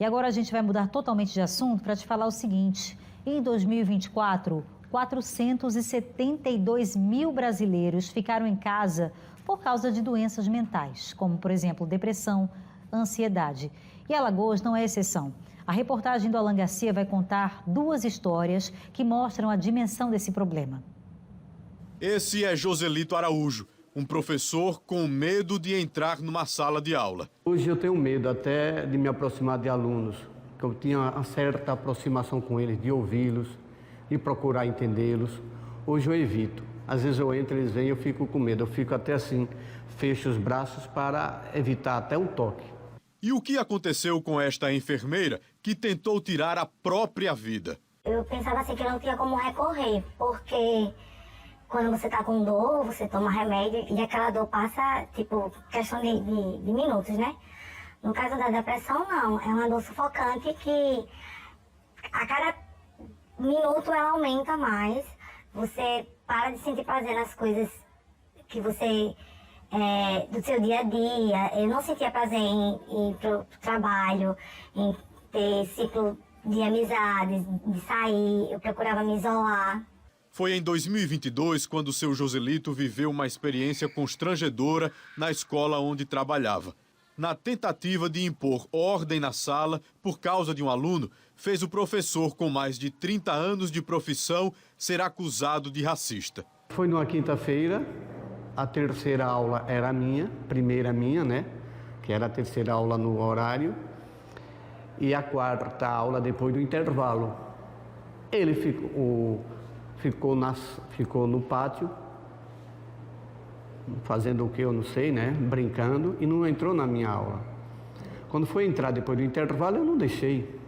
E agora a gente vai mudar totalmente de assunto para te falar o seguinte. Em 2024, 472 mil brasileiros ficaram em casa por causa de doenças mentais, como, por exemplo, depressão, ansiedade. E Alagoas não é exceção. A reportagem do Alan Garcia vai contar duas histórias que mostram a dimensão desse problema. Esse é Joselito Araújo, um professor com medo de entrar numa sala de aula. Hoje eu tenho medo até de me aproximar de alunos, que eu tinha uma certa aproximação com eles, de ouvi-los, de procurar entendê-los. Hoje eu evito. Às vezes eu entro, eles vêm, eu fico com medo. Eu fico até assim, fecho os braços para evitar até um toque. E o que aconteceu com esta enfermeira que tentou tirar a própria vida? Eu pensava assim que não tinha como recorrer, porque quando você tá com dor, você toma remédio e aquela dor passa, tipo, questão de minutos, né? No caso da depressão, não. É uma dor sufocante que a cada minuto ela aumenta mais. Você para de sentir prazer nas coisas que você... do seu dia a dia. Eu não sentia prazer em ir pro trabalho, em ter ciclo de amizades, de sair. Eu procurava me isolar. Foi em 2022 quando seu Joselito viveu uma experiência constrangedora na escola onde trabalhava. Na tentativa de impor ordem na sala por causa de um aluno, fez o professor com mais de 30 anos de profissão ser acusado de racista. Foi numa quinta-feira, a terceira aula era minha, primeira minha, né? Que era a terceira aula no horário, e a quarta aula depois do intervalo. Ele ficou no pátio, fazendo o que eu não sei, né? Brincando, e não entrou na minha aula. Quando foi entrar depois do intervalo, eu não deixei.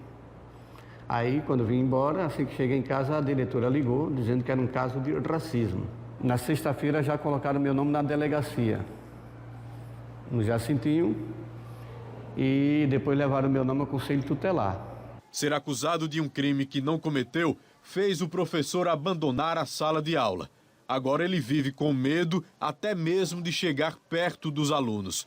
Aí, quando vim embora, assim que cheguei em casa, a diretora ligou, dizendo que era um caso de racismo. Na sexta-feira já colocaram meu nome na delegacia, no Jacintinho, e depois levaram meu nome ao Conselho Tutelar. Ser acusado de um crime que não cometeu fez o professor abandonar a sala de aula. Agora ele vive com medo até mesmo de chegar perto dos alunos.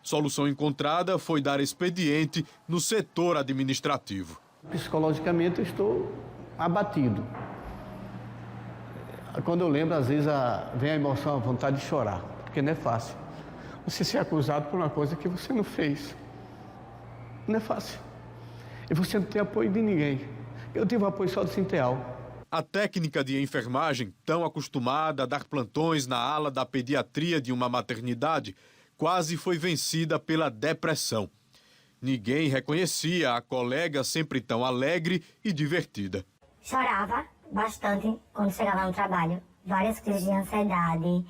Solução encontrada foi dar expediente no setor administrativo. Psicologicamente eu estou abatido. Quando eu lembro, às vezes vem a emoção, a vontade de chorar, porque não é fácil. Você ser acusado por uma coisa que você não fez. Não é fácil. E você não tem apoio de ninguém. Eu tive o apoio só do Sinteal. A técnica de enfermagem, tão acostumada a dar plantões na ala da pediatria de uma maternidade, quase foi vencida pela depressão. Ninguém reconhecia a colega sempre tão alegre e divertida. Chorava bastante quando chegava no trabalho, várias crises de ansiedade,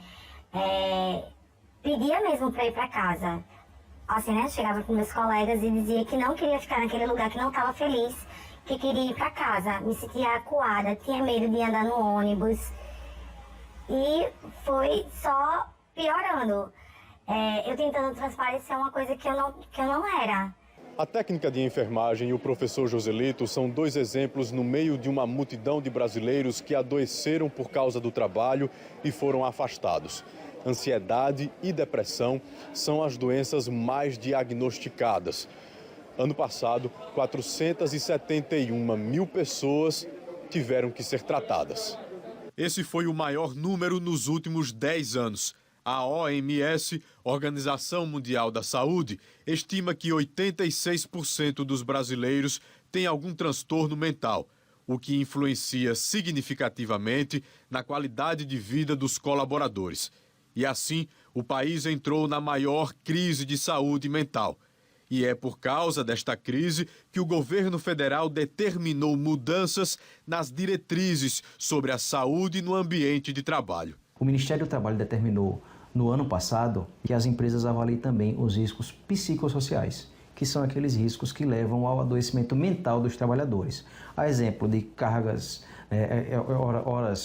pedia mesmo para ir para casa. Assim, né? Chegava com meus colegas e dizia que não queria ficar naquele lugar, que não estava feliz, que queria ir para casa. Me sentia acuada, tinha medo de andar no ônibus e foi só piorando. Eu tentando transparecer uma coisa que eu não era. A técnica de enfermagem e o professor Joselito são dois exemplos no meio de uma multidão de brasileiros que adoeceram por causa do trabalho e foram afastados. Ansiedade e depressão são as doenças mais diagnosticadas. Ano passado, 471 mil pessoas tiveram que ser tratadas. Esse foi o maior número nos últimos 10 anos. A OMS, Organização Mundial da Saúde, estima que 86% dos brasileiros têm algum transtorno mental, o que influencia significativamente na qualidade de vida dos colaboradores. E assim, o país entrou na maior crise de saúde mental. E é por causa desta crise que o governo federal determinou mudanças nas diretrizes sobre a saúde no ambiente de trabalho. O Ministério do Trabalho determinou no ano passado que as empresas avaliem também os riscos psicossociais, que são aqueles riscos que levam ao adoecimento mental dos trabalhadores. A exemplo de cargas,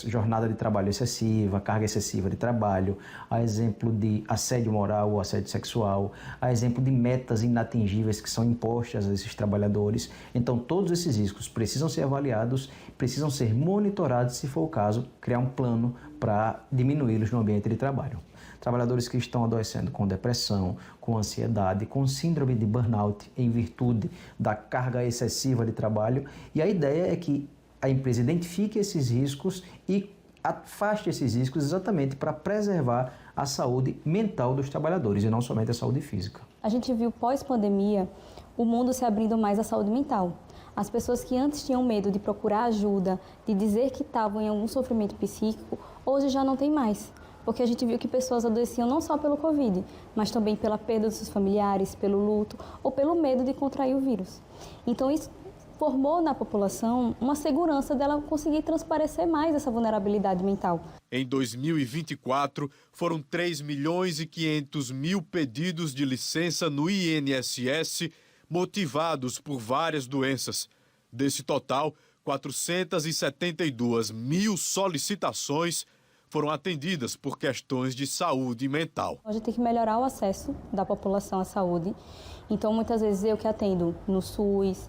jornada de trabalho excessiva, carga excessiva de trabalho, a exemplo de assédio moral ou assédio sexual, a exemplo de metas inatingíveis que são impostas a esses trabalhadores. Então, todos esses riscos precisam ser avaliados, precisam ser monitorados, se for o caso, criar um plano para diminuí-los no ambiente de trabalho. trabalhadores que estão adoecendo com depressão, com ansiedade, com síndrome de burnout em virtude da carga excessiva de trabalho. E a ideia é que a empresa identifique esses riscos e afaste esses riscos exatamente para preservar a saúde mental dos trabalhadores e não somente a saúde física. A gente viu pós-pandemia o mundo se abrindo mais à saúde mental. As pessoas que antes tinham medo de procurar ajuda, de dizer que estavam em algum sofrimento psíquico, hoje já não tem mais. Porque a gente viu que pessoas adoeciam não só pelo Covid, mas também pela perda dos seus familiares, pelo luto ou pelo medo de contrair o vírus. Então isso formou na população uma segurança dela conseguir transparecer mais essa vulnerabilidade mental. Em 2024, foram 3.500.000 pedidos de licença no INSS motivados por várias doenças. Desse total, 472.000 solicitações foram atendidas por questões de saúde mental. A gente tem que melhorar o acesso da população à saúde. Então, muitas vezes eu que atendo no SUS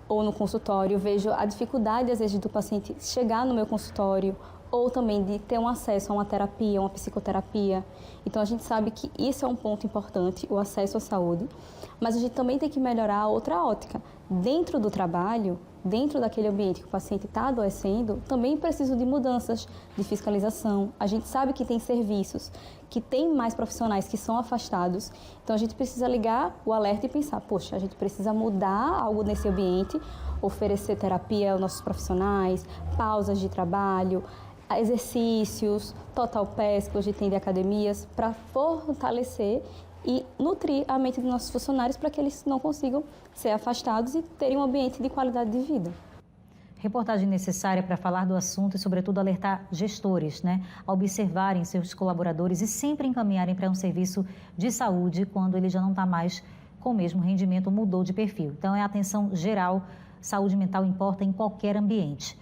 ou no consultório, vejo a dificuldade, às vezes, do paciente chegar no meu consultório ou também de ter um acesso a uma terapia, uma psicoterapia. Então, a gente sabe que isso é um ponto importante, o acesso à saúde, mas a gente também tem que melhorar a outra ótica. Dentro do trabalho, dentro daquele ambiente que o paciente está adoecendo, também precisa de mudanças de fiscalização. A gente sabe que tem serviços que tem mais profissionais que são afastados, então a gente precisa ligar o alerta e pensar, poxa, a gente precisa mudar algo nesse ambiente, oferecer terapia aos nossos profissionais, pausas de trabalho, exercícios, total pass que hoje tem de academias, para fortalecer e nutrir a mente dos nossos funcionários para que eles não consigam ser afastados e terem um ambiente de qualidade de vida. Reportagem necessária para falar do assunto e, sobretudo, alertar gestores, a observarem seus colaboradores e sempre encaminharem para um serviço de saúde quando ele já não está mais com o mesmo rendimento, mudou de perfil. Então, é atenção geral, saúde mental importa em qualquer ambiente.